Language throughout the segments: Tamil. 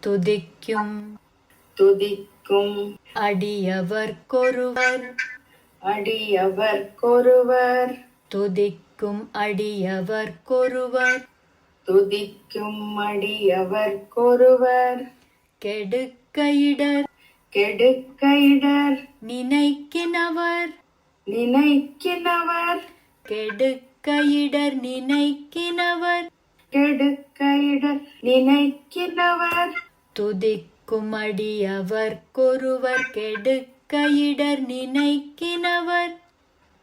துதிக்கும் துதிக்கும் அடியவர்க்கொருவர் அடியவர்க்கொருவர் துதிக்கும் அடியவர்க்கொருவர் துதிக்கும் அடியவர்க்கொருவர் கெடுக்கையிடர் கெடுக்கையிடர் நினைக்கினவர் நினைக்கினவர் கெடுக்கையிடர் நினைக்கினவர் கெடுக்கையிடர் நினைக்கினவர் துதிக்கும் அடியவர்க்கொருவர் கெடுக்கையிடர் நினைக்கினவர்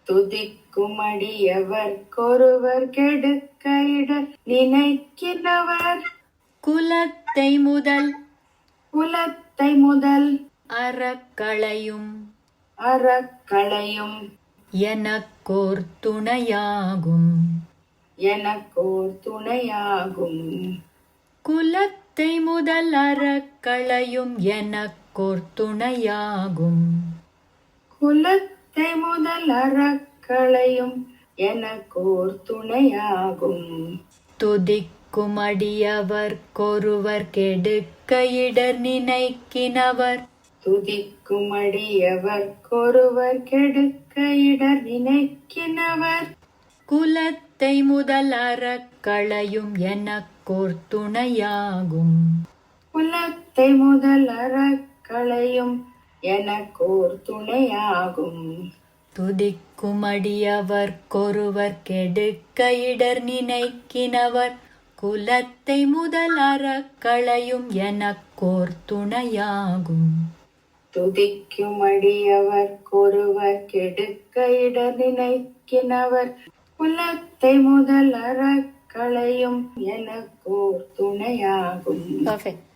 துதிக்கும் அடியவர்க்கொருவர் கெடுக்கையிடர் நினைக்கினவர் குலத்தை முதல் குலத்தை முதல் அறக்களையும் அறக்களையும் எனக்கோர் துணையாகும் எனக்கோர் துணையாகும் குலத்தை முதல் அறக்களையும் எனக்கோர் துணையாகும் குலத்தை முதல் அறக்களையும் எனக்கோர் துணையாகும் துதிக்கும் அடியவர்க்கொருவர் கெடுக்கையிடர் நினைக்கினவர் துதிக்கும் அடியவர்க்கொருவர் கெடுக்கையிடர் நினைக்கினவர் குலத்தை முதல் அறக்களையும் எனக்கோர் துணையாகும் குலத்தை முதல் அறக்களையும் எனக்கோர் துணையாகும் துதிக்கும் அடியவர்க்கொருவர் கெடுக்கையிடர் நினைக்கினவர் குலத்தை முதல் அறக்களையும் எனக்கோர் துணையாகும் துதிக்கும் அடியவர்க்கொருவர் கெடுக்கையிடர் நினைக்கினவர் குலத்தை முதல் அறக்களையும் எனக்கோர் துணையாகும். Perfect.